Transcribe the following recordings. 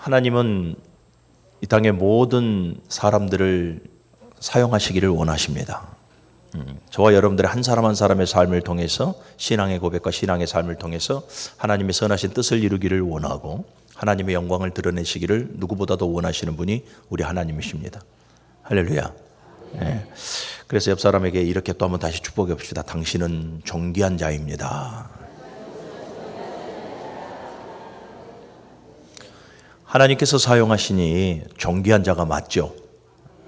하나님은 이 땅의 모든 사람들을 사용하시기를 원하십니다. 저와 여러분들의 한 사람 한 사람의 삶을 통해서 신앙의 고백과 신앙의 삶을 통해서 하나님의 선하신 뜻을 이루기를 원하고 하나님의 영광을 드러내시기를 누구보다도 원하시는 분이 우리 하나님이십니다. 할렐루야. 네. 그래서 옆 사람에게 이렇게 또 한번 다시 축복해 봅시다. 당신은 존귀한 자입니다. 하나님께서 사용하시니 존귀한 자가 맞죠.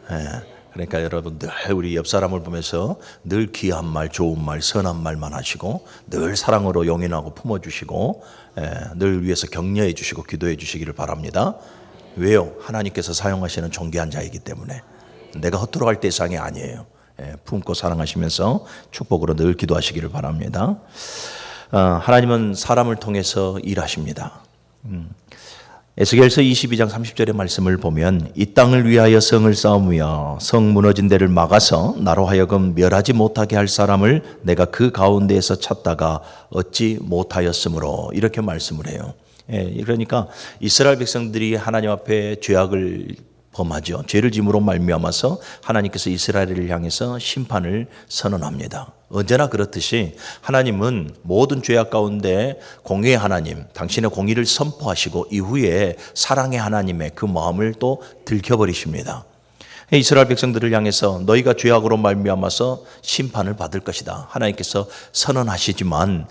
네. 그러니까 여러분 늘 우리 옆 사람을 보면서 늘 귀한 말, 좋은 말, 선한 말만 하시고 늘 사랑으로 용인하고 품어주시고 늘 위해서 격려해 주시고 기도해 주시기를 바랍니다. 왜요? 하나님께서 사용하시는 존귀한 자이기 때문에 내가 헛되어 갈 대상이 아니에요. 품고 사랑하시면서 축복으로 늘 기도하시기를 바랍니다. 하나님은 사람을 통해서 일하십니다. 에스겔서 22장 30절의 말씀을 보면 이 땅을 위하여 성을 쌓으며 성 무너진 데를 막아서 나로 하여금 멸하지 못하게 할 사람을 내가 그 가운데에서 찾다가 얻지 못하였으므로 이렇게 말씀을 해요. 그러니까 이스라엘 백성들이 하나님 앞에 죄악을 범하죠. 죄를 짐으로 말미암아서 하나님께서 이스라엘을 향해서 심판을 선언합니다. 언제나 그렇듯이 하나님은 모든 죄악 가운데 공의의 하나님, 당신의 공의를 선포하시고 이후에 사랑의 하나님의 그 마음을 또 들켜버리십니다. 이스라엘 백성들을 향해서 너희가 죄악으로 말미암아서 심판을 받을 것이다. 하나님께서 선언하시지만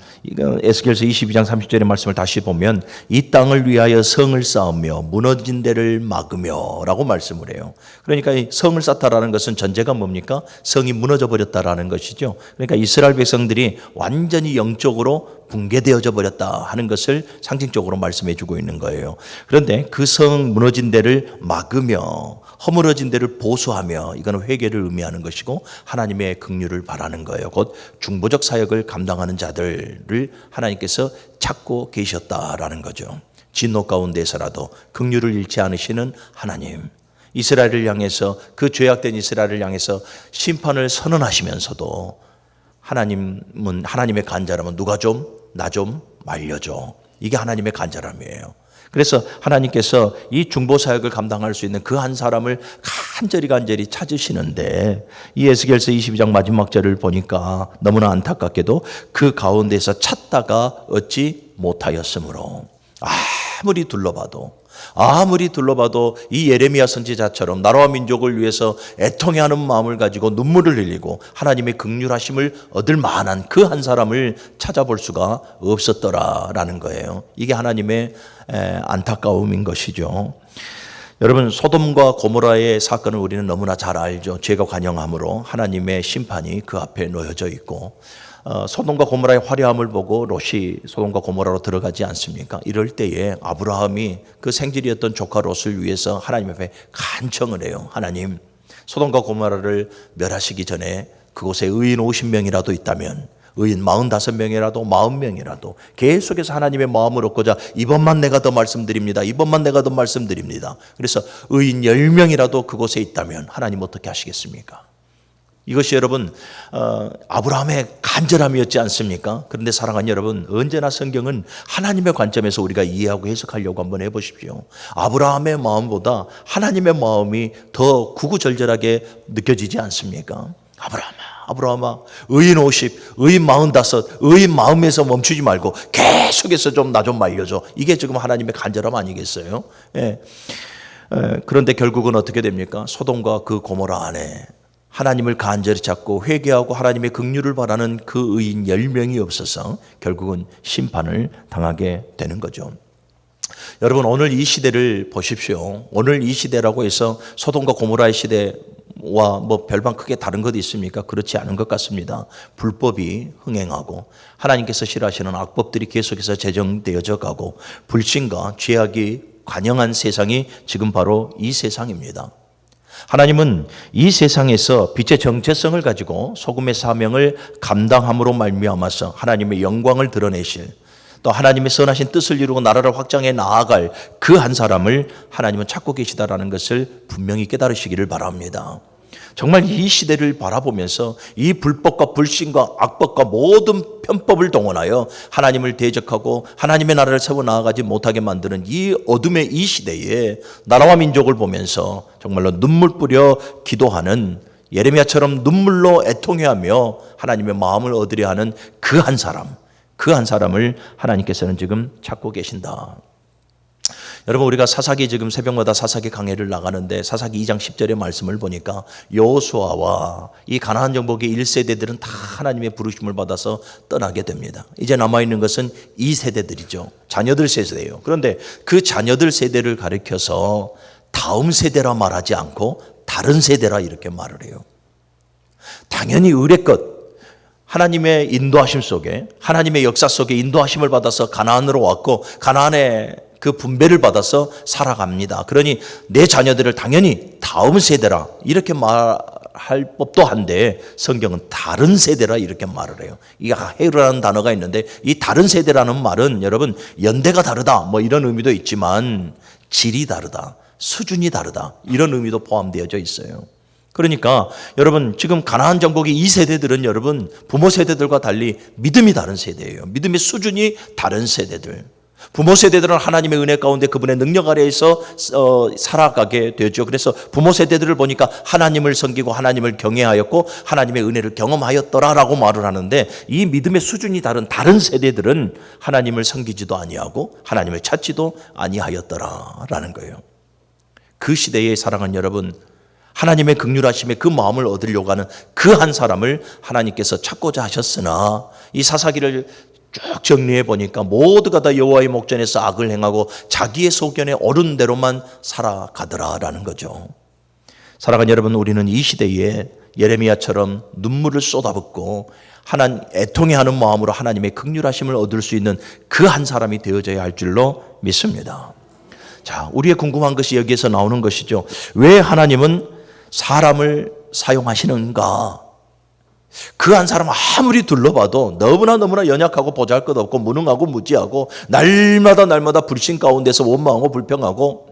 에스겔서 22장 30절의 말씀을 다시 보면 이 땅을 위하여 성을 쌓으며 무너진 데를 막으며 라고 말씀을 해요. 그러니까 이 성을 쌓다라는 것은 전제가 뭡니까? 성이 무너져 버렸다라는 것이죠. 그러니까 이스라엘 백성들이 완전히 영적으로 붕괴되어져 버렸다 하는 것을 상징적으로 말씀해 주고 있는 거예요. 그런데 그 성 무너진 데를 막으며 허물어진 데를 보수하며 이거는 회개를 의미하는 것이고 하나님의 긍휼을 바라는 거예요. 곧 중보적 사역을 감당하는 자들을 하나님께서 찾고 계셨다라는 거죠. 진노 가운데서라도 긍휼을 잃지 않으시는 하나님, 이스라엘을 향해서 그 죄악된 이스라엘을 향해서 심판을 선언하시면서도 하나님은 하나님의 간절함은 누가 좀 나 좀 말려줘. 이게 하나님의 간절함이에요. 그래서 하나님께서 이 중보 사역을 감당할 수 있는 그 한 사람을 간절히 찾으시는데 이 에스겔서 22장 마지막 절을 보니까 너무나 안타깝게도 그 가운데서 찾다가 얻지 못하였으므로 아무리 둘러봐도 이 예레미야 선지자처럼 나라와 민족을 위해서 애통해하는 마음을 가지고 눈물을 흘리고 하나님의 긍휼하심을 얻을 만한 그 한 사람을 찾아볼 수가 없었더라라는 거예요. 이게 하나님의 안타까움인 것이죠. 여러분, 소돔과 고모라의 사건을 우리는 너무나 잘 알죠. 죄가 관영함으로 하나님의 심판이 그 앞에 놓여져 있고 소돔과 고모라의 화려함을 보고 롯이 소돔과 고모라로 들어가지 않습니까? 이럴 때에 아브라함이 그 생질이었던 조카 롯을 위해서 하나님 앞에 간청을 해요. 하나님, 소돔과 고모라를 멸하시기 전에 그곳에 의인 50명이라도 있다면 의인 45명이라도 40명이라도 계속해서 하나님의 마음을 얻고자 이번만 내가 더 말씀드립니다. 그래서 의인 10명이라도 그곳에 있다면 하나님 어떻게 하시겠습니까? 이것이 여러분 아브라함의 간절함이었지 않습니까? 그런데 사랑하는 여러분, 언제나 성경은 하나님의 관점에서 우리가 이해하고 해석하려고 한번 해보십시오. 아브라함의 마음보다 하나님의 마음이 더 구구절절하게 느껴지지 않습니까? 아브라함아, 의인 50, 의인 45, 의인 40에서 멈추지 말고 계속해서 나 좀 말려줘. 이게 지금 하나님의 간절함 아니겠어요? 그런데 결국은 어떻게 됩니까? 소돔과 그 고모라 안에 하나님을 간절히 찾고 회개하고 하나님의 긍휼을 바라는 그 의인 10명이 없어서 결국은 심판을 당하게 되는 거죠. 여러분, 오늘 이 시대를 보십시오. 오늘 이 시대라고 해서 소돔과 고모라의 시대와 별반 크게 다른 것 있습니까? 그렇지 않은 것 같습니다. 불법이 흥행하고 하나님께서 싫어하시는 악법들이 계속해서 제정되어져 가고 불신과 죄악이 관영한 세상이 지금 바로 이 세상입니다. 하나님은 이 세상에서 빛의 정체성을 가지고 소금의 사명을 감당함으로 말미암아서 하나님의 영광을 드러내실, 또 하나님의 선하신 뜻을 이루고 나라를 확장해 나아갈 그 한 사람을 하나님은 찾고 계시다라는 것을 분명히 깨달으시기를 바랍니다. 정말 이 시대를 바라보면서 이 불법과 불신과 악법과 모든 편법을 동원하여 하나님을 대적하고 하나님의 나라를 세워 나아가지 못하게 만드는 이 어둠의 이 시대에 나라와 민족을 보면서 정말로 눈물 뿌려 기도하는 예레미야처럼 눈물로 애통해하며 하나님의 마음을 얻으려 하는 그 한 사람을 하나님께서는 지금 찾고 계신다. 여러분, 우리가 사사기 지금 새벽마다 사사기 강해를 나가는데 사사기 2장 10절의 말씀을 보니까 여호수아와 이 가나안 정복의 1세대들은 다 하나님의 부르심을 받아서 떠나게 됩니다. 이제 남아있는 것은 2세대들이죠. 자녀들 세대예요. 그런데 그 자녀들 세대를 가리켜서 다음 세대라 말하지 않고 다른 세대라 이렇게 말을 해요. 당연히 의례껏 하나님의 인도하심 속에, 하나님의 역사 속에 인도하심을 받아서 가나안으로 왔고 가나안의 그 분배를 받아서 살아갑니다. 그러니 내 자녀들을 당연히 다음 세대라 이렇게 말할 법도 한데 성경은 다른 세대라 이렇게 말을 해요. 이 헤르라는 단어가 있는데 이 다른 세대라는 말은 여러분 연대가 다르다 뭐 이런 의미도 있지만 질이 다르다, 수준이 다르다 이런 의미도 포함되어져 있어요. 그러니까 여러분 지금 가나안 정복의 이 세대들은 여러분 부모 세대들과 달리 믿음이 다른 세대예요. 믿음의 수준이 다른 세대들. 부모 세대들은 하나님의 은혜 가운데 그분의 능력 아래에서 살아가게 되죠. 그래서 부모 세대들을 보니까 하나님을 섬기고 하나님을 경외하였고 하나님의 은혜를 경험하였더라라고 말을 하는데 이 믿음의 수준이 다른 세대들은 하나님을 섬기지도 아니하고 하나님을 찾지도 아니하였더라라는 거예요. 그 시대의 사랑하는 여러분, 하나님의 긍휼하심에 그 마음을 얻으려고 하는 그 한 사람을 하나님께서 찾고자 하셨으나 이 사사기를 쭉 정리해 보니까 모두가 다 여호와의 목전에서 악을 행하고 자기의 소견에 옳은 대로만 살아가더라라는 거죠. 사랑하는 여러분, 우리는 이 시대에 예레미야처럼 눈물을 쏟아붓고 애통해하는 마음으로 하나님의 긍휼하심을 얻을 수 있는 그 한 사람이 되어져야 할 줄로 믿습니다. 자, 우리의 궁금한 것이 여기에서 나오는 것이죠. 왜 하나님은 사람을 사용하시는가? 그 한 사람 아무리 둘러봐도 너무나 연약하고 보잘것없고 무능하고 무지하고 날마다 불신 가운데서 원망하고 불평하고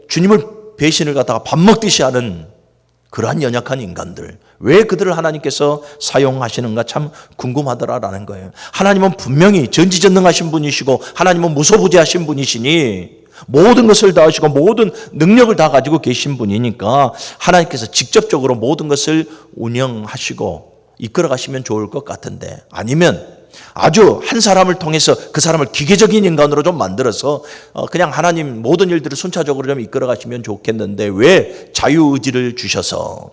주님을 배신을 갖다가 밥 먹듯이 하는 그러한 연약한 인간들, 왜 그들을 하나님께서 사용하시는가 참 궁금하더라라는 거예요. 하나님은 분명히 전지전능하신 분이시고 하나님은 무소부재하신 분이시니 모든 것을 다 하시고 모든 능력을 다 가지고 계신 분이니까 하나님께서 직접적으로 모든 것을 운영하시고 이끌어 가시면 좋을 것 같은데, 아니면 아주 한 사람을 통해서 그 사람을 기계적인 인간으로 좀 만들어서 그냥 하나님 모든 일들을 순차적으로 좀 이끌어 가시면 좋겠는데 왜 자유의지를 주셔서,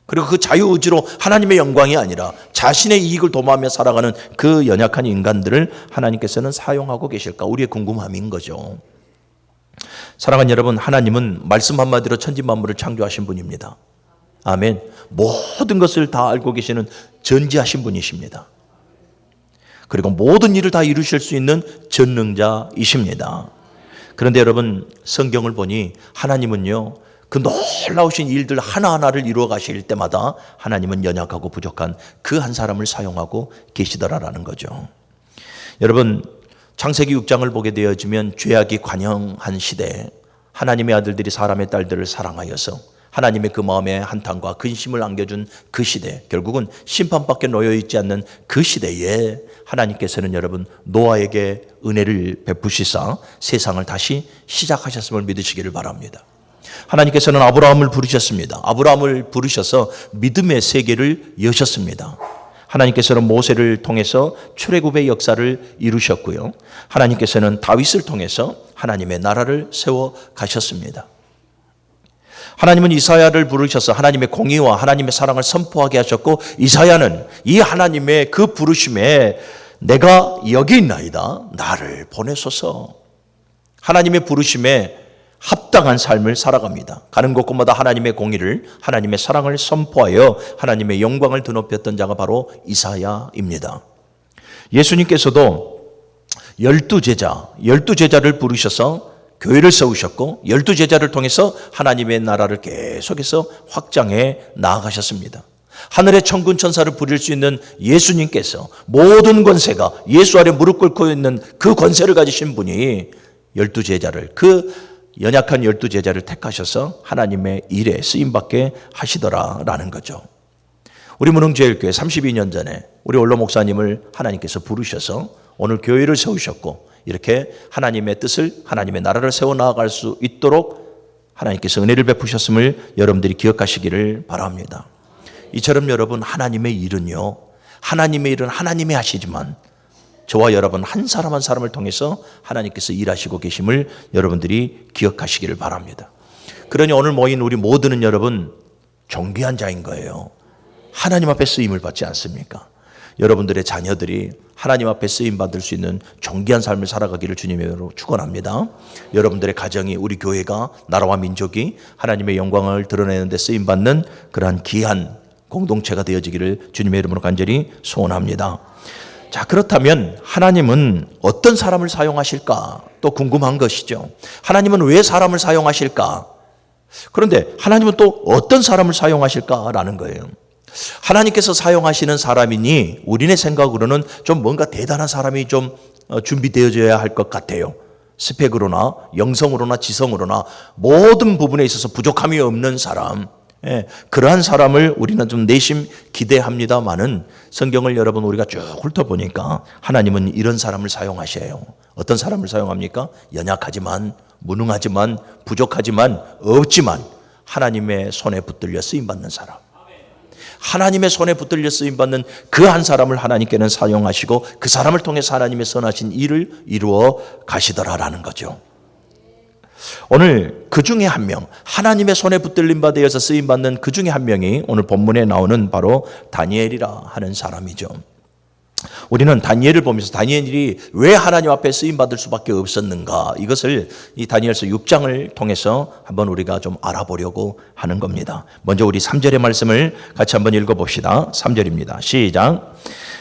그리고 그 자유의지로 하나님의 영광이 아니라 자신의 이익을 도모하며 살아가는 그 연약한 인간들을 하나님께서는 사용하고 계실까? 우리의 궁금함인 거죠. 사랑하는 여러분, 하나님은 말씀 한마디로 천지만물을 창조하신 분입니다. 아멘. 모든 것을 다 알고 계시는 전지하신 분이십니다. 그리고 모든 일을 다 이루실 수 있는 전능자이십니다. 그런데 여러분, 성경을 보니 하나님은요, 그 놀라우신 일들 하나하나를 이루어 가실 때마다 하나님은 연약하고 부족한 그 한 사람을 사용하고 계시더라라는 거죠. 여러분, 창세기 6장을 보게 되어지면 죄악이 관영한 시대에 하나님의 아들들이 사람의 딸들을 사랑하여서 하나님의 그 마음에 한탄과 근심을 안겨준 그 시대, 결국은 심판밖에 놓여있지 않는 그 시대에 하나님께서는 여러분 노아에게 은혜를 베푸시사 세상을 다시 시작하셨음을 믿으시기를 바랍니다. 하나님께서는 아브라함을 부르셨습니다. 아브라함을 부르셔서 믿음의 세계를 여셨습니다. 하나님께서는 모세를 통해서 출애굽의 역사를 이루셨고요. 하나님께서는 다윗을 통해서 하나님의 나라를 세워 가셨습니다. 하나님은 이사야를 부르셔서 하나님의 공의와 하나님의 사랑을 선포하게 하셨고, 이사야는 이 하나님의 그 부르심에 내가 여기 있나이다, 나를 보내소서, 하나님의 부르심에 합당한 삶을 살아갑니다. 가는 곳곳마다 하나님의 공의를, 하나님의 사랑을 선포하여 하나님의 영광을 드높였던 자가 바로 이사야입니다. 예수님께서도 12제자를 부르셔서 교회를 세우셨고 12제자를 통해서 하나님의 나라를 계속해서 확장해 나아가셨습니다. 하늘의 천군 천사를 부릴 수 있는 예수님께서 모든 권세가 예수 아래 무릎 꿇고 있는 그 권세를 가지신 분이 12제자를, 그 연약한 12제자를 택하셔서 하나님의 일에 쓰임받게 하시더라라는 거죠. 우리 문흥제일교회 32년 전에 우리 원로 목사님을 하나님께서 부르셔서 오늘 교회를 세우셨고, 이렇게 하나님의 뜻을, 하나님의 나라를 세워나갈 수 있도록 하나님께서 은혜를 베푸셨음을 여러분들이 기억하시기를 바랍니다. 이처럼 여러분, 하나님의 일은요, 하나님의 일은 하나님이 하시지만 저와 여러분 한 사람 한 사람을 통해서 하나님께서 일하시고 계심을 여러분들이 기억하시기를 바랍니다. 그러니 오늘 모인 우리 모두는 여러분 존귀한 자인 거예요. 하나님 앞에 쓰임을 받지 않습니까? 여러분들의 자녀들이 하나님 앞에 쓰임 받을 수 있는 존귀한 삶을 살아가기를 주님으로 축원합니다. 여러분들의 가정이, 우리 교회가, 나라와 민족이 하나님의 영광을 드러내는 데 쓰임 받는 그러한 귀한 공동체가 되어지기를 주님의 이름으로 간절히 소원합니다. 자, 그렇다면 하나님은 어떤 사람을 사용하실까? 또 궁금한 것이죠. 하나님은 왜 사람을 사용하실까? 그런데 하나님은 또 어떤 사람을 사용하실까라는 거예요. 하나님께서 사용하시는 사람이니 우리네 생각으로는 좀 뭔가 대단한 사람이 좀 준비되어져야 할 것 같아요. 스펙으로나 영성으로나 지성으로나 모든 부분에 있어서 부족함이 없는 사람, 그러한 사람을 우리는 좀 내심 기대합니다만은 성경을 여러분 우리가 쭉 훑어보니까 하나님은 이런 사람을 사용하셔요. 어떤 사람을 사용합니까? 연약하지만, 무능하지만, 부족하지만, 없지만 하나님의 손에 붙들려 쓰임받는 사람, 하나님의 손에 붙들려 쓰임받는 그 한 사람을 하나님께는 사용하시고 그 사람을 통해서 하나님의 선하신 일을 이루어 가시더라라는 거죠. 오늘 그 중에 한 명, 하나님의 손에 붙들림 받아서 쓰임받는 그 중에 한 명이 오늘 본문에 나오는 바로 다니엘이라 하는 사람이죠. 우리는 다니엘을 보면서 다니엘이 왜 하나님 앞에 쓰임받을 수밖에 없었는가, 이것을 이 다니엘서 6장을 통해서 한번 우리가 좀 알아보려고 하는 겁니다. 먼저 우리 3절의 말씀을 같이 한번 읽어봅시다. 3절입니다. 시작.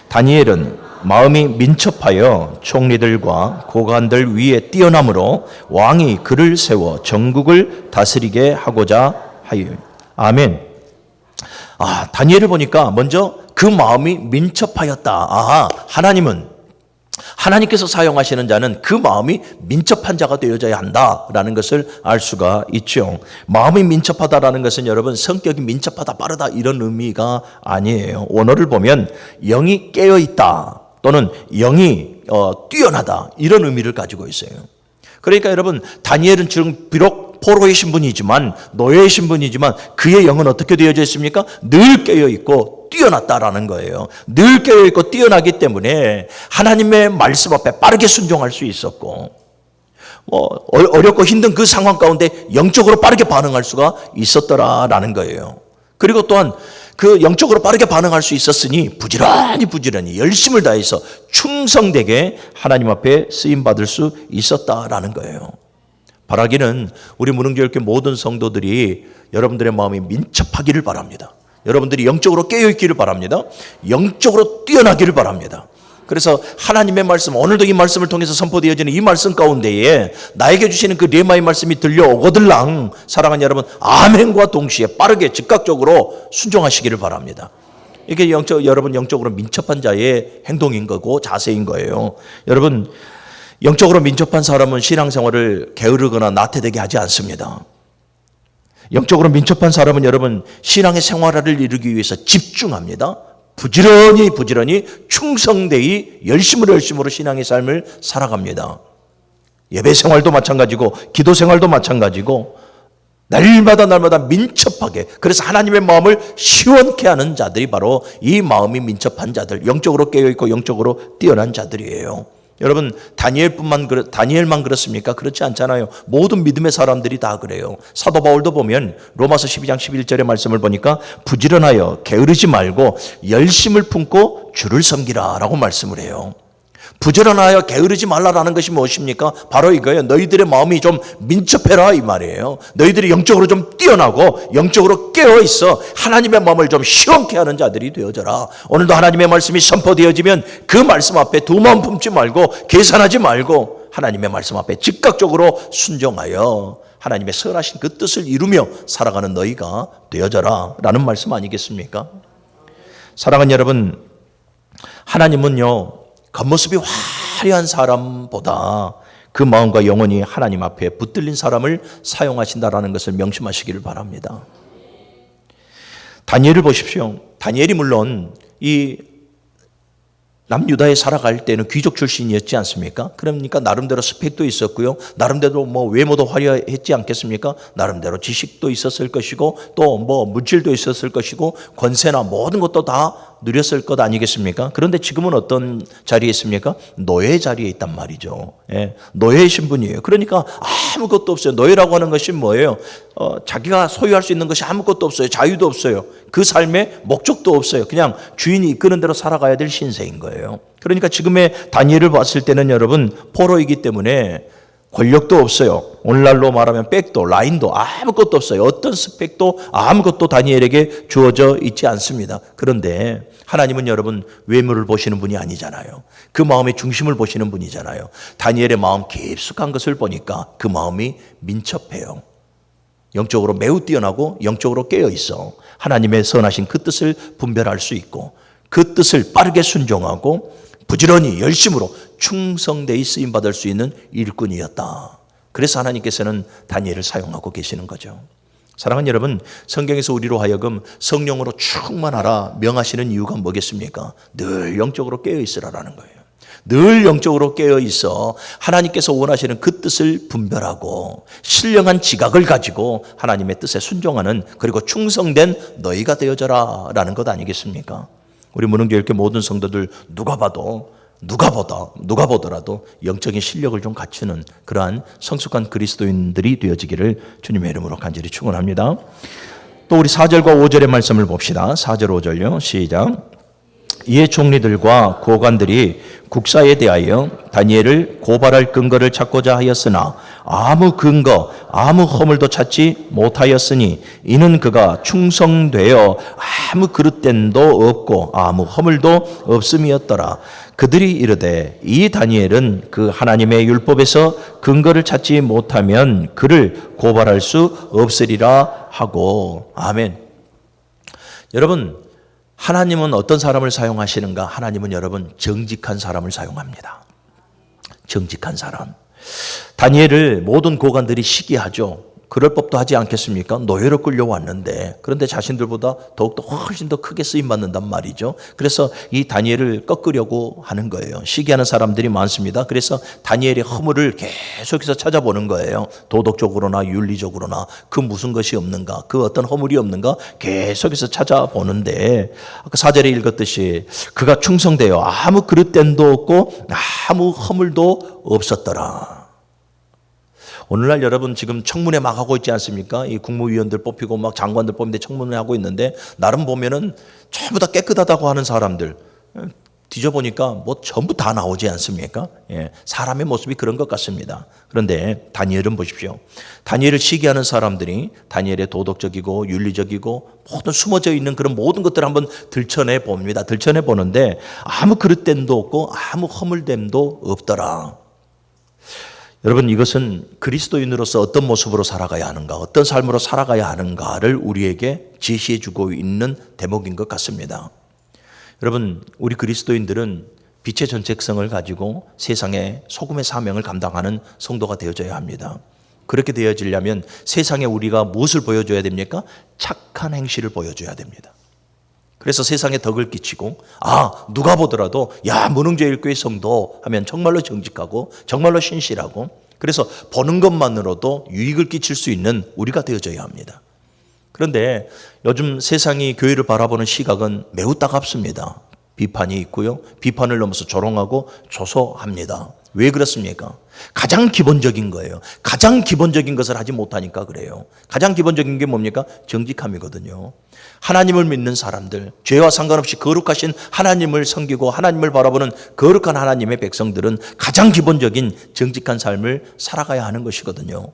다니엘은 마음이 민첩하여 총리들과 고관들 위에 뛰어남으로 왕이 그를 세워 전국을 다스리게 하고자 하여. 아멘. 다니엘을 보니까 먼저 그 마음이 민첩하였다. 하나님께서 사용하시는 자는 그 마음이 민첩한 자가 되어져야 한다라는 것을 알 수가 있죠. 마음이 민첩하다라는 것은 여러분 성격이 민첩하다, 빠르다 이런 의미가 아니에요. 원어를 보면 영이 깨어있다 또는 영이 뛰어나다 이런 의미를 가지고 있어요. 그러니까 여러분 다니엘은 지금 비록 포로의 신분이지만, 노예의 신분이지만 그의 영은 어떻게 되어져 있습니까? 늘 깨어있고 뛰어났다라는 거예요. 늘 깨어있고 뛰어나기 때문에 하나님의 말씀 앞에 빠르게 순종할 수 있었고, 어렵고 힘든 그 상황 가운데 영적으로 빠르게 반응할 수가 있었더라라는 거예요. 그리고 또한 그 영적으로 빠르게 반응할 수 있었으니 부지런히 열심을 다해서 충성되게 하나님 앞에 쓰임받을 수 있었다라는 거예요. 바라기는 우리 문흥교회 모든 성도들이 여러분들의 마음이 민첩하기를 바랍니다. 여러분들이 영적으로 깨어있기를 바랍니다. 영적으로 뛰어나기를 바랍니다. 그래서 하나님의 말씀, 오늘도 이 말씀을 통해서 선포되어지는 이 말씀 가운데에 나에게 주시는 그 레마의 말씀이 들려오거들랑 사랑하는 여러분, 아멘과 동시에 빠르게 즉각적으로 순종하시기를 바랍니다. 이게 여러분 영적으로 민첩한 자의 행동인 거고 자세인 거예요. 여러분 영적으로 민첩한 사람은 신앙생활을 게으르거나 나태되게 하지 않습니다. 영적으로 민첩한 사람은 여러분 신앙의 생활을 이루기 위해서 집중합니다. 부지런히 충성되이 열심으로 신앙의 삶을 살아갑니다. 예배 생활도 마찬가지고 기도 생활도 마찬가지고 날마다 민첩하게, 그래서 하나님의 마음을 시원케 하는 자들이 바로 이 마음이 민첩한 자들, 영적으로 깨어있고 영적으로 뛰어난 자들이에요. 여러분 다니엘만 그렇습니까? 그렇지 않잖아요. 모든 믿음의 사람들이 다 그래요. 사도 바울도 보면 로마서 12장 11절의 말씀을 보니까 부지런하여 게으르지 말고 열심을 품고 주를 섬기라 라고 말씀을 해요. 부지런하여 게으르지 말라라는 것이 무엇입니까? 바로 이거예요. 너희들의 마음이 좀 민첩해라 이 말이에요. 너희들이 영적으로 좀 뛰어나고 영적으로 깨어있어 하나님의 마음을 좀 시원케 하는 자들이 되어져라. 오늘도 하나님의 말씀이 선포되어지면 그 말씀 앞에 두 마음 품지 말고 계산하지 말고 하나님의 말씀 앞에 즉각적으로 순종하여 하나님의 선하신 그 뜻을 이루며 살아가는 너희가 되어져라 라는 말씀 아니겠습니까? 사랑하는 여러분, 하나님은요 겉모습이 화려한 사람보다 그 마음과 영혼이 하나님 앞에 붙들린 사람을 사용하신다라는 것을 명심하시기를 바랍니다. 다니엘을 보십시오. 다니엘이 물론 이 남유다에 살아갈 때는 귀족 출신이었지 않습니까? 그러니까 나름대로 스펙도 있었고요. 나름대로 외모도 화려했지 않겠습니까? 나름대로 지식도 있었을 것이고 또 물질도 있었을 것이고 권세나 모든 것도 다 누렸을 것 아니겠습니까? 그런데 지금은 어떤 자리에 있습니까? 노예 자리에 있단 말이죠. 예, 노예의 신분이에요. 그러니까 아무것도 없어요. 노예라고 하는 것이 뭐예요? 자기가 소유할 수 있는 것이 아무것도 없어요. 자유도 없어요. 그 삶에 목적도 없어요. 그냥 주인이 이끄는 대로 살아가야 될 신세인 거예요. 그러니까 지금의 다니엘을 봤을 때는 여러분 포로이기 때문에 권력도 없어요. 오늘날로 말하면 백도 라인도 아무것도 없어요. 어떤 스펙도 아무것도 다니엘에게 주어져 있지 않습니다. 그런데 하나님은 여러분 외모를 보시는 분이 아니잖아요. 그 마음의 중심을 보시는 분이잖아요. 다니엘의 마음 깊숙한 것을 보니까 그 마음이 민첩해요. 영적으로 매우 뛰어나고 영적으로 깨어있어 하나님의 선하신 그 뜻을 분별할 수 있고 그 뜻을 빠르게 순종하고 부지런히 열심으로 충성되이 쓰임받을 수 있는 일꾼이었다. 그래서 하나님께서는 다니엘을 사용하고 계시는 거죠. 사랑하는 여러분, 성경에서 우리로 하여금 성령으로 충만하라 명하시는 이유가 뭐겠습니까? 늘 영적으로 깨어있으라라는 거예요. 늘 영적으로 깨어있어 하나님께서 원하시는 그 뜻을 분별하고 신령한 지각을 가지고 하나님의 뜻에 순종하는 그리고 충성된 너희가 되어져라 라는 것 아니겠습니까? 우리 문흥교회 모든 성도들 누가 보더라도 영적인 실력을 좀 갖추는 그러한 성숙한 그리스도인들이 되어지기를 주님의 이름으로 간절히 축원합니다. 또 우리 4절과 5절의 말씀을 봅시다. 4절 5절요. 시작. 이에 총리들과 고관들이 국사에 대하여 다니엘을 고발할 근거를 찾고자 하였으나 아무 근거, 아무 허물도 찾지 못하였으니 이는 그가 충성되어 아무 그릇됨도 없고 아무 허물도 없음이었더라. 그들이 이르되 이 다니엘은 그 하나님의 율법에서 근거를 찾지 못하면 그를 고발할 수 없으리라 하고. 아멘. 여러분, 하나님은 어떤 사람을 사용하시는가? 하나님은 여러분 정직한 사람을 사용합니다. 정직한 사람. 다니엘을 모든 고관들이 시기하죠. 그럴 법도 하지 않겠습니까? 노예로 끌려왔는데 그런데 자신들보다 더욱더 훨씬 더 크게 쓰임받는단 말이죠. 그래서 이 다니엘을 꺾으려고 하는 거예요. 시기하는 사람들이 많습니다. 그래서 다니엘의 허물을 계속해서 찾아보는 거예요. 도덕적으로나 윤리적으로나 그 무슨 것이 없는가, 그 어떤 허물이 없는가 계속해서 찾아보는데 아까 4절에 읽었듯이 그가 충성되어 아무 그릇됨도 없고 아무 허물도 없었더라. 오늘날 여러분 지금 청문회 막 하고 있지 않습니까? 이 국무위원들 뽑히고 막 장관들 뽑는데 청문회 하고 있는데 나름 보면은 전부 다 깨끗하다고 하는 사람들 뒤져보니까 전부 다 나오지 않습니까? 예, 사람의 모습이 그런 것 같습니다. 그런데 다니엘은 보십시오. 다니엘을 시기하는 사람들이 다니엘의 도덕적이고 윤리적이고 모든 숨어져 있는 그런 모든 것들을 한번 들춰내 봅니다. 들춰내 보는데 아무 그릇됨도 없고 아무 허물됨도 없더라. 여러분 이것은 그리스도인으로서 어떤 모습으로 살아가야 하는가, 어떤 삶으로 살아가야 하는가를 우리에게 제시해 주고 있는 대목인 것 같습니다. 여러분 우리 그리스도인들은 빛의 전책성을 가지고 세상에 소금의 사명을 감당하는 성도가 되어져야 합니다. 그렇게 되어지려면 세상에 우리가 무엇을 보여줘야 됩니까? 착한 행실을 보여줘야 됩니다. 그래서 세상에 덕을 끼치고 누가 보더라도 문흥제일교회 성도 하면 정말로 정직하고 정말로 신실하고 그래서 보는 것만으로도 유익을 끼칠 수 있는 우리가 되어져야 합니다. 그런데 요즘 세상이 교회를 바라보는 시각은 매우 따갑습니다. 비판이 있고요. 비판을 넘어서 조롱하고 조소합니다. 왜 그렇습니까? 가장 기본적인 거예요. 가장 기본적인 것을 하지 못하니까 그래요. 가장 기본적인 게 뭡니까? 정직함이거든요. 하나님을 믿는 사람들, 죄와 상관없이 거룩하신 하나님을 섬기고 하나님을 바라보는 거룩한 하나님의 백성들은 가장 기본적인 정직한 삶을 살아가야 하는 것이거든요.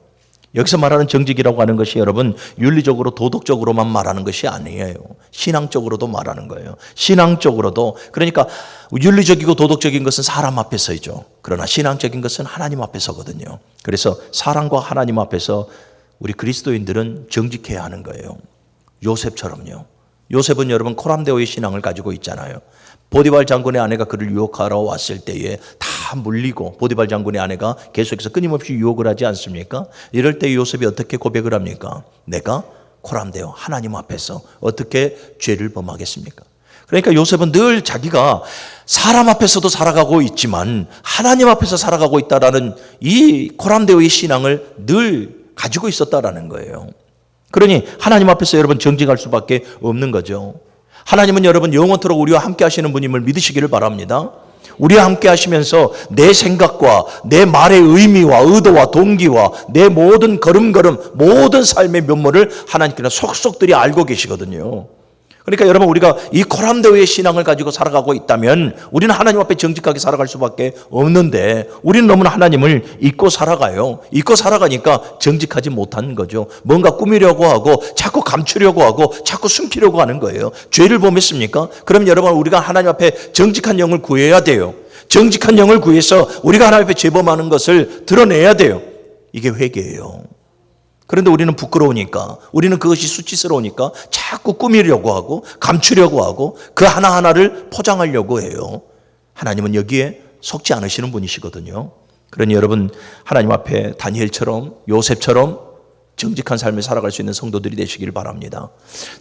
여기서 말하는 정직이라고 하는 것이 여러분 윤리적으로 도덕적으로만 말하는 것이 아니에요. 신앙적으로도 말하는 거예요. 신앙적으로도 그러니까 윤리적이고 도덕적인 것은 사람 앞에서이죠. 그러나 신앙적인 것은 하나님 앞에서거든요. 그래서 사람과 하나님 앞에서 우리 그리스도인들은 정직해야 하는 거예요. 요셉처럼요. 요셉은 여러분 코람데오의 신앙을 가지고 있잖아요. 보디발 장군의 아내가 그를 유혹하러 왔을 때에 다 물리고 보디발 장군의 아내가 계속해서 끊임없이 유혹을 하지 않습니까? 이럴 때 요셉이 어떻게 고백을 합니까? 내가 코람데오 하나님 앞에서 어떻게 죄를 범하겠습니까? 그러니까 요셉은 늘 자기가 사람 앞에서도 살아가고 있지만 하나님 앞에서 살아가고 있다라는 이 코람데오의 신앙을 늘 가지고 있었다라는 거예요. 그러니 하나님 앞에서 여러분 정직할 수밖에 없는 거죠. 하나님은 여러분 영원토록 우리와 함께 하시는 분임을 믿으시기를 바랍니다. 우리와 함께 하시면서 내 생각과 내 말의 의미와 의도와 동기와 내 모든 걸음걸음 모든 삶의 면모를 하나님께서 속속들이 알고 계시거든요. 그러니까 여러분 우리가 이 코람데오의 신앙을 가지고 살아가고 있다면 우리는 하나님 앞에 정직하게 살아갈 수밖에 없는데 우리는 너무나 하나님을 잊고 살아가요. 잊고 살아가니까 정직하지 못하는 거죠. 뭔가 꾸미려고 하고 자꾸 감추려고 하고 자꾸 숨기려고 하는 거예요. 죄를 범했습니까? 그럼 여러분 우리가 하나님 앞에 정직한 영을 구해야 돼요. 정직한 영을 구해서 우리가 하나님 앞에 죄범하는 것을 드러내야 돼요. 이게 회개예요. 그런데 우리는 부끄러우니까 우리는 그것이 수치스러우니까 자꾸 꾸미려고 하고 감추려고 하고 그 하나하나를 포장하려고 해요. 하나님은 여기에 속지 않으시는 분이시거든요. 그러니 여러분 하나님 앞에 다니엘처럼 요셉처럼 정직한 삶을 살아갈 수 있는 성도들이 되시길 바랍니다.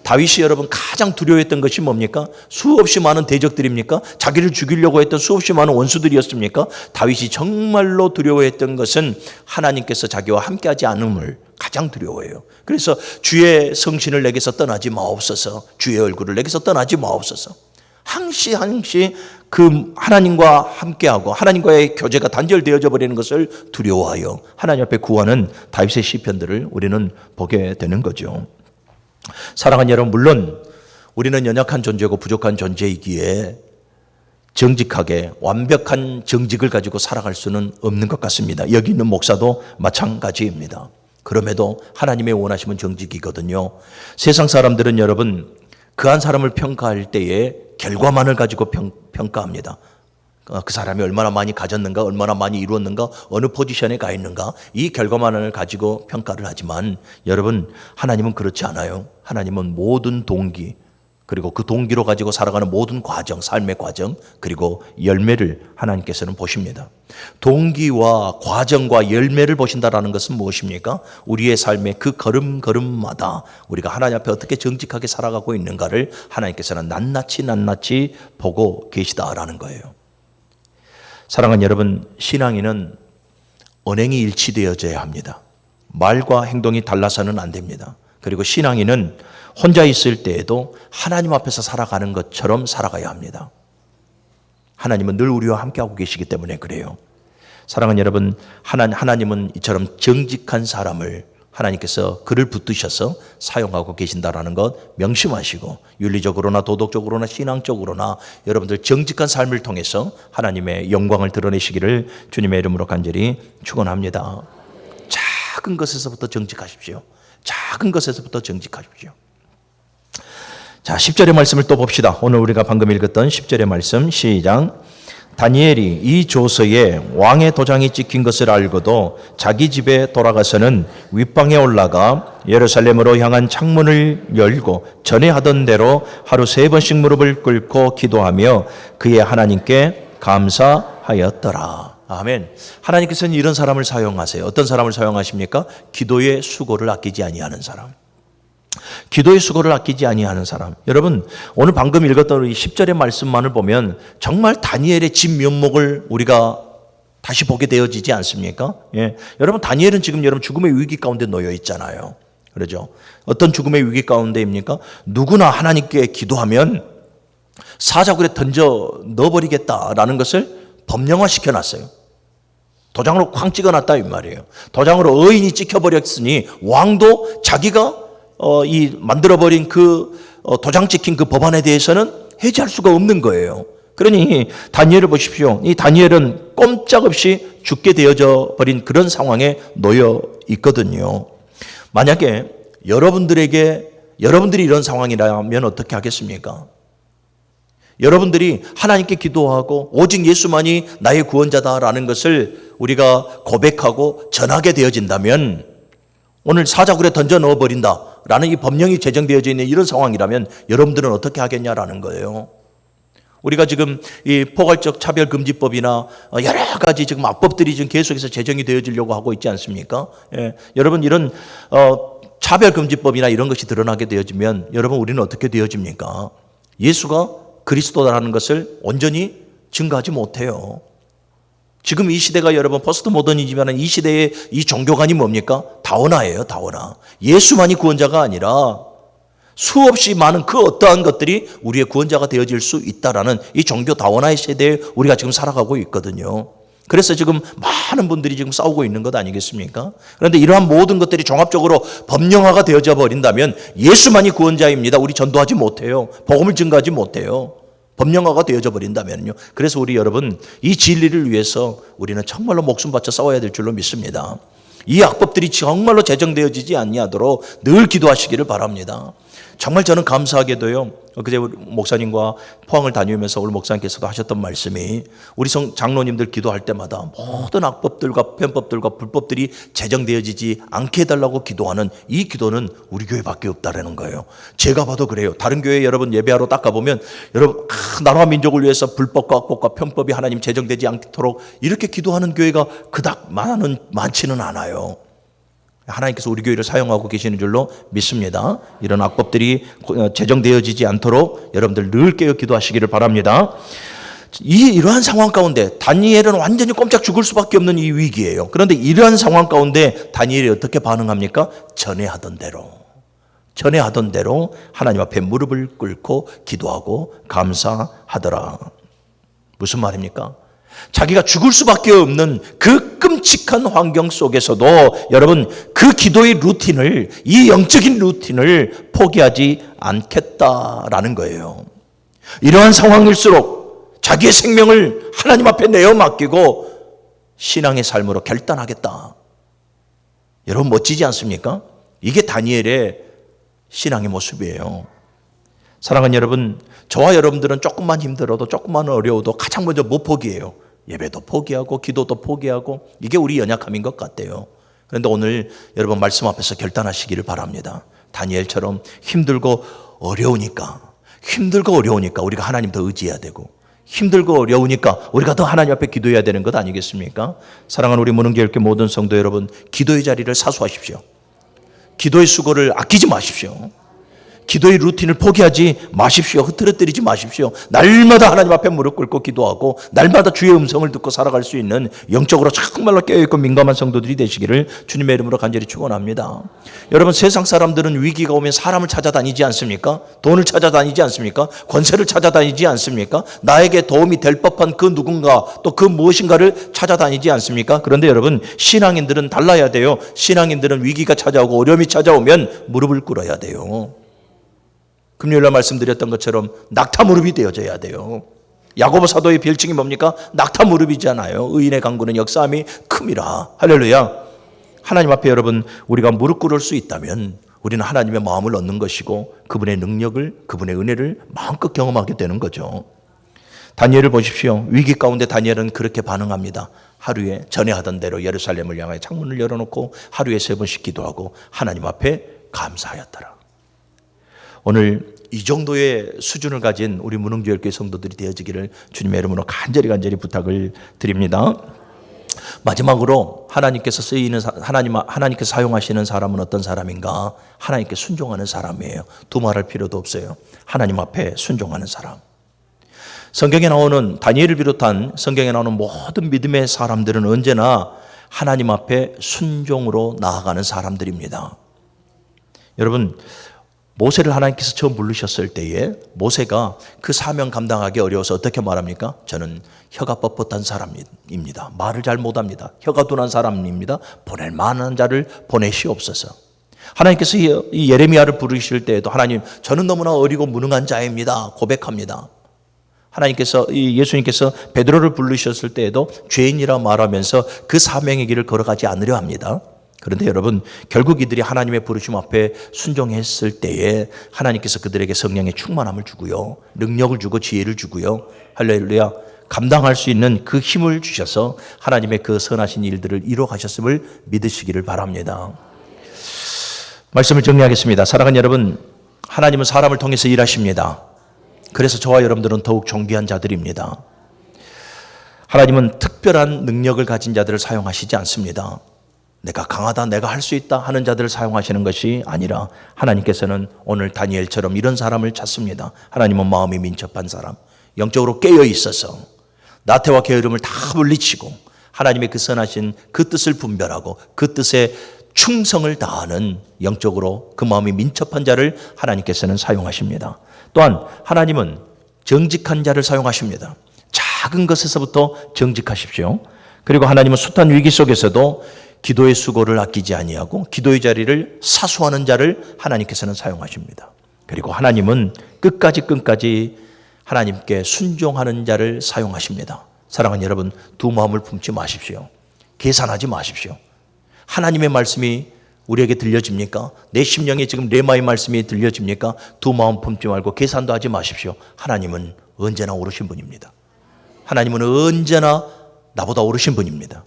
다윗이 여러분 가장 두려워했던 것이 뭡니까? 수없이 많은 대적들입니까? 자기를 죽이려고 했던 수없이 많은 원수들이었습니까? 다윗이 정말로 두려워했던 것은 하나님께서 자기와 함께하지 않음을 가장 두려워해요. 그래서 주의 성신을 내게서 떠나지 마옵소서, 주의 얼굴을 내게서 떠나지 마옵소서. 항시 그 하나님과 함께하고 하나님과의 교제가 단절되어져 버리는 것을 두려워하여 하나님 앞에 구하는 다윗의 시편들을 우리는 보게 되는 거죠. 사랑하는 여러분, 물론 우리는 연약한 존재고 부족한 존재이기에 정직하게 완벽한 정직을 가지고 살아갈 수는 없는 것 같습니다. 여기 있는 목사도 마찬가지입니다. 그럼에도 하나님의 원하심은 정직이거든요. 세상 사람들은 여러분 그 한 사람을 평가할 때에 결과만을 가지고 평가합니다. 그 사람이 얼마나 많이 가졌는가, 얼마나 많이 이루었는가, 어느 포지션에 가 있는가, 이 결과만을 가지고 평가를 하지만 여러분 하나님은 그렇지 않아요. 하나님은 모든 동기, 그리고 그 동기로 가지고 살아가는 모든 과정, 삶의 과정, 그리고 열매를 하나님께서는 보십니다. 동기와 과정과 열매를 보신다라는 것은 무엇입니까? 우리의 삶의 그 걸음걸음마다 우리가 하나님 앞에 어떻게 정직하게 살아가고 있는가를 하나님께서는 낱낱이 보고 계시다라는 거예요. 사랑하는 여러분, 신앙인은 언행이 일치되어져야 합니다. 말과 행동이 달라서는 안 됩니다. 그리고 신앙인은 혼자 있을 때에도 하나님 앞에서 살아가는 것처럼 살아가야 합니다. 하나님은 늘 우리와 함께하고 계시기 때문에 그래요. 사랑하는 여러분, 하나님은 이처럼 정직한 사람을 하나님께서 그를 붙드셔서 사용하고 계신다라는 것 명심하시고 윤리적으로나 도덕적으로나 신앙적으로나 여러분들 정직한 삶을 통해서 하나님의 영광을 드러내시기를 주님의 이름으로 간절히 축원합니다. 작은 것에서부터 정직하십시오. 작은 것에서부터 정직하십시오. 자, 10절의 말씀을 또 봅시다. 오늘 우리가 방금 읽었던 10절의 말씀 시작. 다니엘이 이 조서에 왕의 도장이 찍힌 것을 알고도 자기 집에 돌아가서는 윗방에 올라가 예루살렘으로 향한 창문을 열고 전에 하던 대로 하루 3번씩 무릎을 꿇고 기도하며 그의 하나님께 감사하였더라. 아멘. 하나님께서는 이런 사람을 사용하세요. 어떤 사람을 사용하십니까? 기도의 수고를 아끼지 아니하는 사람. 기도의 수고를 아끼지 아니하는 사람. 여러분, 오늘 방금 읽었던 우리 10절의 말씀만을 보면 정말 다니엘의 진면목을 우리가 다시 보게 되어지지 않습니까? 예. 여러분, 다니엘은 지금 여러분 죽음의 위기 가운데 놓여 있잖아요. 그렇죠? 어떤 죽음의 위기 가운데입니까? 누구나 하나님께 기도하면 사자굴에 던져 넣어버리겠다라는 것을 법령화시켜 놨어요. 도장으로 쾅 찍어놨다 이 말이에요. 도장으로 의인이 찍혀버렸으니 왕도 자기가 이 만들어버린 그 도장 찍힌 그 법안에 대해서는 해지할 수가 없는 거예요. 그러니 다니엘을 보십시오. 이 다니엘은 꼼짝없이 죽게 되어져 버린 그런 상황에 놓여 있거든요. 만약에 여러분들이 이런 상황이라면 어떻게 하겠습니까? 여러분들이 하나님께 기도하고 오직 예수만이 나의 구원자다라는 것을 우리가 고백하고 전하게 되어진다면 오늘 사자굴에 던져 넣어버린다라는 이 법령이 제정되어져 있는 이런 상황이라면 여러분들은 어떻게 하겠냐라는 거예요. 우리가 지금 이 포괄적 차별금지법이나 여러 가지 지금 악법들이 지금 계속해서 제정이 되어지려고 하고 있지 않습니까? 예, 여러분 이런 차별금지법이나 이런 것이 드러나게 되어지면 여러분 우리는 어떻게 되어집니까? 예수가 그리스도라는 것을 온전히 증거하지 못해요. 지금 이 시대가 여러분 포스트 모더니즘이라는 이 시대의 이 종교관이 뭡니까? 다원화예요, 다원화. 예수만이 구원자가 아니라 수없이 많은 그 어떠한 것들이 우리의 구원자가 되어질 수 있다라는 이 종교 다원화의 세대에 우리가 지금 살아가고 있거든요. 그래서 지금 많은 분들이 지금 싸우고 있는 것 아니겠습니까? 그런데 이러한 모든 것들이 종합적으로 법령화가 되어져 버린다면 예수만이 구원자입니다. 우리 전도하지 못해요. 복음을 증거하지 못해요. 법령화가 되어져 버린다면요. 그래서 우리 여러분 이 진리를 위해서 우리는 정말로 목숨 바쳐 싸워야 될 줄로 믿습니다. 이 악법들이 정말로 제정되어지지 아니하도록 늘 기도하시기를 바랍니다. 정말 저는 감사하게도요. 그제 목사님과 포항을 다니면서 오늘 목사님께서도 하셨던 말씀이 우리 장로님들 기도할 때마다 모든 악법들과 편법들과 불법들이 제정되어지지 않게 해달라고 기도하는 이 기도는 우리 교회밖에 없다라는 거예요. 제가 봐도 그래요. 다른 교회 여러분 예배하러 딱 가보면 여러분 나라와 민족을 위해서 불법과 악법과 편법이 하나님 제정되지 않도록 이렇게 기도하는 교회가 그닥 많지는 않아요. 하나님께서 우리 교회를 사용하고 계시는 줄로 믿습니다. 이런 악법들이 제정되어지지 않도록 여러분들 늘 깨어 기도하시기를 바랍니다. 이러한 상황 가운데 다니엘은 완전히 꼼짝 죽을 수밖에 없는 이 위기예요. 그런데 이러한 상황 가운데 다니엘이 어떻게 반응합니까? 전에 하던 대로 하나님 앞에 무릎을 꿇고 기도하고 감사하더라. 무슨 말입니까? 자기가 죽을 수밖에 없는 그 끔찍한 환경 속에서도 여러분 그 기도의 루틴을 이 영적인 루틴을 포기하지 않겠다라는 거예요. 이러한 상황일수록 자기의 생명을 하나님 앞에 내어 맡기고 신앙의 삶으로 결단하겠다. 여러분 멋지지 않습니까? 이게 다니엘의 신앙의 모습이에요. 사랑하는 여러분, 저와 여러분들은 조금만 힘들어도 조금만 어려워도 가장 먼저 못 포기해요. 예배도 포기하고 기도도 포기하고 이게 우리 연약함인 것 같아요. 그런데 오늘 여러분 말씀 앞에서 결단하시기를 바랍니다. 다니엘처럼 힘들고 어려우니까 우리가 하나님 더 의지해야 되고 힘들고 어려우니까 우리가 더 하나님 앞에 기도해야 되는 것 아니겠습니까? 사랑하는 우리 문흥교회 모든 성도 여러분, 기도의 자리를 사수하십시오. 기도의 수고를 아끼지 마십시오. 기도의 루틴을 포기하지 마십시오. 흐트러뜨리지 마십시오. 날마다 하나님 앞에 무릎 꿇고 기도하고 날마다 주의 음성을 듣고 살아갈 수 있는 영적으로 정말로 깨어있고 민감한 성도들이 되시기를 주님의 이름으로 간절히 축원합니다. 여러분 세상 사람들은 위기가 오면 사람을 찾아다니지 않습니까? 돈을 찾아다니지 않습니까? 권세를 찾아다니지 않습니까? 나에게 도움이 될 법한 그 누군가 또 그 무엇인가를 찾아다니지 않습니까? 그런데 여러분 신앙인들은 달라야 돼요. 신앙인들은 위기가 찾아오고 어려움이 찾아오면 무릎을 꿇어야 돼요. 금요일날 말씀드렸던 것처럼 낙타 무릎이 되어져야 돼요. 야고보 사도의 별칭이 뭡니까? 낙타 무릎이잖아요. 의인의 강구는 역사함이 큼이라. 할렐루야. 하나님 앞에 여러분 우리가 무릎 꿇을 수 있다면 우리는 하나님의 마음을 얻는 것이고 그분의 능력을 그분의 은혜를 마음껏 경험하게 되는 거죠. 다니엘을 보십시오. 위기 가운데 다니엘은 그렇게 반응합니다. 하루에 전에 하던 대로 예루살렘을 향해 창문을 열어놓고 하루에 3번씩 기도하고 하나님 앞에 감사하였더라. 오늘 이 정도의 수준을 가진 우리 문흥교회 성도들이 되어지기를 주님의 이름으로 간절히 부탁을 드립니다. 마지막으로 하나님께서 하나님께서 사용하시는 사람은 어떤 사람인가? 하나님께 순종하는 사람이에요. 두말할 필요도 없어요. 하나님 앞에 순종하는 사람. 성경에 나오는 다니엘을 비롯한 성경에 나오는 모든 믿음의 사람들은 언제나 하나님 앞에 순종으로 나아가는 사람들입니다. 여러분 모세를 하나님께서 처음 부르셨을 때에 모세가 그 사명 감당하기 어려워서 어떻게 말합니까? 저는 혀가 뻣뻣한 사람입니다. 말을 잘 못합니다. 혀가 둔한 사람입니다. 보낼 만한 자를 보내시옵소서. 하나님께서 이 예레미야를 부르실 때에도 하나님 저는 너무나 어리고 무능한 자입니다. 고백합니다. 하나님께서 예수님께서 베드로를 부르셨을 때에도 죄인이라 말하면서 그 사명의 길을 걸어가지 않으려 합니다. 그런데 여러분 결국 이들이 하나님의 부르심 앞에 순종했을 때에 하나님께서 그들에게 성령의 충만함을 주고요. 능력을 주고 지혜를 주고요. 할렐루야. 감당할 수 있는 그 힘을 주셔서 하나님의 그 선하신 일들을 이루어 가셨음을 믿으시기를 바랍니다. 말씀을 정리하겠습니다. 사랑하는 여러분, 하나님은 사람을 통해서 일하십니다. 그래서 저와 여러분들은 더욱 존귀한 자들입니다. 하나님은 특별한 능력을 가진 자들을 사용하시지 않습니다. 내가 강하다, 내가 할 수 있다 하는 자들을 사용하시는 것이 아니라 하나님께서는 오늘 다니엘처럼 이런 사람을 찾습니다. 하나님은 마음이 민첩한 사람, 영적으로 깨어 있어서 나태와 게으름을 다 물리치고 하나님의 그 선하신 그 뜻을 분별하고 그 뜻에 충성을 다하는 영적으로 그 마음이 민첩한 자를 하나님께서는 사용하십니다. 또한 하나님은 정직한 자를 사용하십니다. 작은 것에서부터 정직하십시오. 그리고 하나님은 숱한 위기 속에서도 기도의 수고를 아끼지 아니하고 기도의 자리를 사수하는 자를 하나님께서는 사용하십니다. 그리고 하나님은 끝까지 하나님께 순종하는 자를 사용하십니다. 사랑하는 여러분, 두 마음을 품지 마십시오. 계산하지 마십시오. 하나님의 말씀이 우리에게 들려집니까? 내 심령에 지금 레마의 말씀이 들려집니까? 두 마음 품지 말고 계산도 하지 마십시오. 하나님은 언제나 오르신 분입니다. 하나님은 언제나 나보다 오르신 분입니다.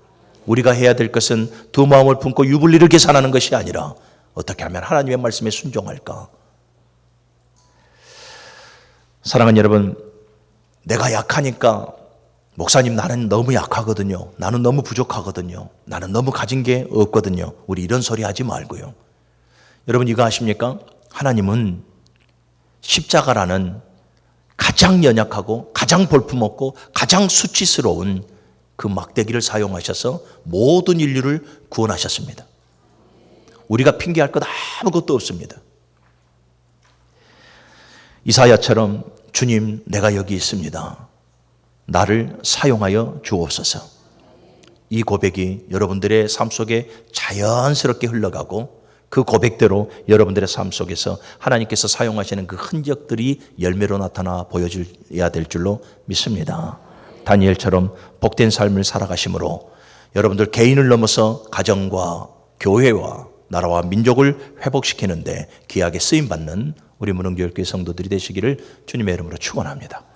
우리가 해야 될 것은 두 마음을 품고 유불리를 계산하는 것이 아니라 어떻게 하면 하나님의 말씀에 순종할까? 사랑하는 여러분, 내가 약하니까 목사님 나는 너무 약하거든요. 나는 너무 부족하거든요. 나는 너무 가진 게 없거든요. 우리 이런 소리 하지 말고요. 여러분 이거 아십니까? 하나님은 십자가라는 가장 연약하고 가장 볼품없고 가장 수치스러운 그 막대기를 사용하셔서 모든 인류를 구원하셨습니다. 우리가 핑계할 것 아무것도 없습니다. 이사야처럼 주님 내가 여기 있습니다. 나를 사용하여 주옵소서. 이 고백이 여러분들의 삶 속에 자연스럽게 흘러가고 그 고백대로 여러분들의 삶 속에서 하나님께서 사용하시는 그 흔적들이 열매로 나타나 보여줘야 될 줄로 믿습니다. 다니엘처럼 복된 삶을 살아가심으로 여러분들 개인을 넘어서 가정과 교회와 나라와 민족을 회복시키는데 귀하게 쓰임받는 우리 문흥교회교회 성도들이 되시기를 주님의 이름으로 축원합니다.